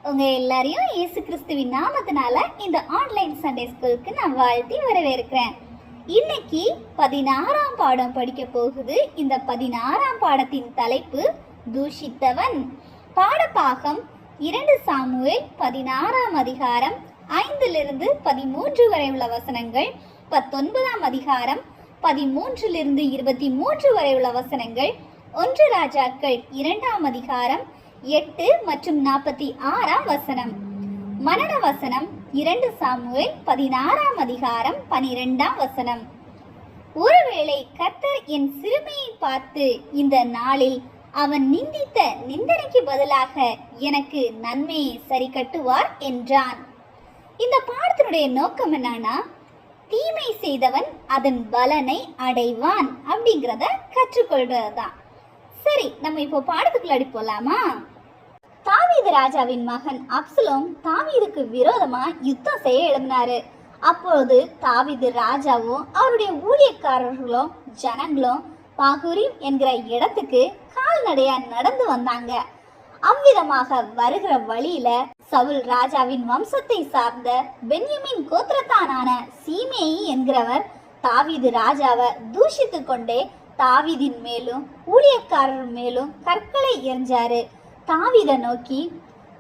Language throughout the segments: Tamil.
உங்க எல்லாரையும் இயேசு கிறிஸ்துவின் நாமத்தினால இந்த ஆன்லைன் சண்டே ஸ்கூலுக்கு நான் வாழ்த்தி வரவேற்கிறேன். இன்னைக்கு 16ஆம் பாடம் படிக்க போகுது. இந்த 16ஆம் பாடத்தின் தலைப்பு தூஷித்தவன். பாடப்பாகம் 2 சாமுவேல் 16ஆம் அதிகாரம் 5 13 வரை உள்ள வசனங்கள், 19ஆம் அதிகாரம் 13 23 வரை உள்ள வசனங்கள், 1 ராஜாக்கள் 2ஆம் அதிகாரம் 8 மற்றும் 46ஆம் வசனம். மனன வசனம் 2 சாமுவேல் 16ஆம் அதிகாரம் 12ஆம் வசனம். ஒருவேளை கர்த்தர் என் சிறுமையை பார்த்து இந்த நாளில் அவன் நிந்தித்த நிந்தனைக்கு பதிலாக எனக்கு நன்மையை சரி கட்டுவார் என்றான். இந்த பாடத்தினுடைய நோக்கம் என்னன்னா, தீமை செய்தவன் அதன் பலனை அடைவான் அப்படிங்கிறத கற்றுக்கொள்றதுதான். சரி, நம்ம இப்போ பாடத்துக்குள்ள போலாமா? தாவீது ராஜாவின் மகன் அப்சலோம் தாவீதுக்கு விரோதமா யுத்தம் செய்ய எழும்பினாரு. அப்போது தாவீது ராஜாவும் அவருடைய ஊழியக்காரர்களும் ஜனங்களும் பாகுரிம் என்கிற இடத்துக்கு கால்நடையா நடந்து வந்தாங்க. அவ்விதமாக வருகிற வழியில சவுல் ராஜாவின் வம்சத்தை சார்ந்த பென்யமின் கோத்திரத்தானான சீமேயி என்கிறவர் தாவீது ராஜாவை தூஷித்து கொண்டே தாவீதின் மேலும் ஊழியக்காரர் மேலும் கற்களை எறிஞ்சாரு. தாவீதை நோக்கி,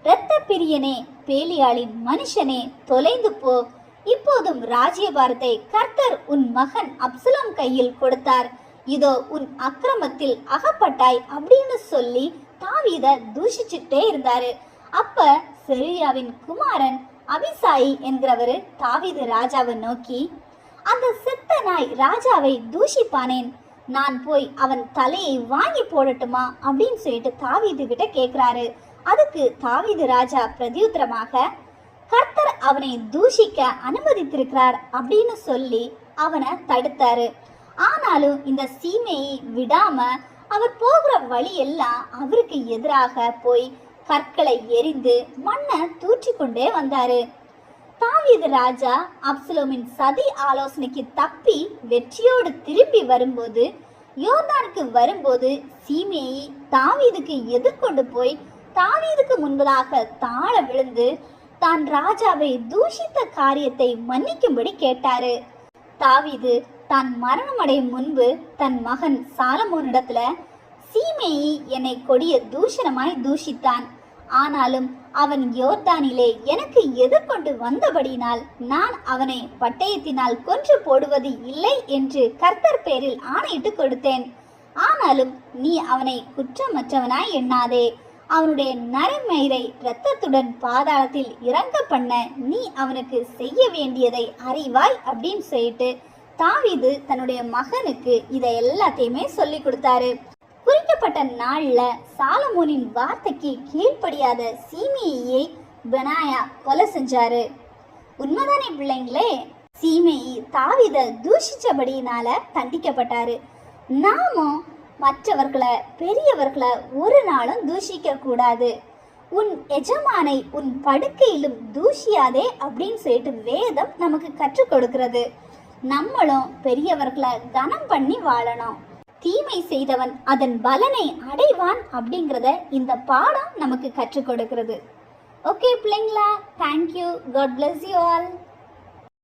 இரத்த பிரியனே, பேலியாளின் மனுஷனே, தொலைந்து போ. இப்போதும் ராஜ்யபாரத்தை கர்த்தர் உன் மகன் அப்சலோம் கையில் கொடுத்தார். இதோ உன் அக்கிரமத்தில் அகப்பட்டாய் அப்படின்னு சொல்லி தாவீதை தூஷிச்சுட்டே இருந்தாரு. அப்ப செருயாவின் குமாரன் அபிசாயி என்கிறவரு தாவீது ராஜாவை நோக்கி, அந்த செத்த நாய் ராஜாவை தூஷிப்பானேன், நான் போய் அவன் தலையை வாங்கி போடட்டுமா அப்படின்னு சொல்லிட்டு தாவீது கிட்ட கேட்கிறாரு. அதுக்கு தாவீது ராஜா பிரதியுத்தரமாக, கர்த்தர் அவனை தூஷிக்க அனுமதித்திருக்கிறார் அப்படின்னு சொல்லி அவனை தடுத்தாரு. ஆனாலும் இந்த சீமையை விடாம அவர் போகிற வழியெல்லாம் அவருக்கு எதிராக போய் கற்களை எரிந்து மண்ணை தூற்றி கொண்டே வந்தாரு. தாவீது ராஜா அப்சலோமின் சதி ஆலோசனைக்கு தப்பி வெற்றியோடு திரும்பி வரும்போது, யோர்தானுக்கு வரும்போது சீமேயி தாவீதுக்கு எதிர்கொண்டு போய் தாவீதுக்கு முன்பதாக தாழ விழுந்து தான் ராஜாவை தூஷித்த காரியத்தை மன்னிக்கும்படி கேட்டாரு. தாவீது தான் மரணமடையும் முன்பு தன் மகன் சாலமோனிடத்துல, சீமேயி என்னை கொடிய தூஷணமாய் தூஷித்தான், ஆனாலும் அவன் யோர்தானிலே எனக்கு எதிர்கொண்டு வந்தபடியினால் நான் அவனை பட்டயத்தினால் கொன்று போடுவது இல்லை என்று கர்த்தர் பேரில் ஆணையிட்டு கொடுத்தேன். ஆனாலும் நீ அவனை குற்றமற்றவனாய் எண்ணாதே. அவனுடைய நரமயிரை இரத்தத்துடன் பாதாளத்தில் இறங்க பண்ண நீ அவனுக்கு செய்ய வேண்டியதை அறிவாய் அப்படின்னு சொல்லிட்டு தாவீது தன்னுடைய மகனுக்கு இதை எல்லாத்தையுமே சொல்லி கொடுத்தாரு. குறிக்கப்பட்ட நாள்ல சாலமோனின் வார்த்தைக்கு கீழ்ப்படியாத சீமேயியை பெனாயா கொலை செஞ்சாரு. உண்மைதானே பிள்ளைங்களே? சீமேயி தாவீதை தூஷிச்சபடியினால தண்டிக்கப்பட்டாரு. நாமும் மற்றவர்களை பெரியவர்களை ஒரு நாளும் தூஷிக்க கூடாது. உன் எஜமானை உன் படுக்கையிலும் தூஷியாதே அப்படின்னு சொல்லிட்டு வேதம் நமக்கு கற்றுக் கொடுக்கிறது. நம்மளும் பெரியவர்களை கனம் பண்ணி வாழணும். தீமை செய்தவன் அதன் பலனை அடைவான் அப்படிங்கிறத இந்த பாடம் நமக்கு கற்றுக் கொடுக்கிறது. ஓகே பிள்ளைங்களா, thank you. God bless you all.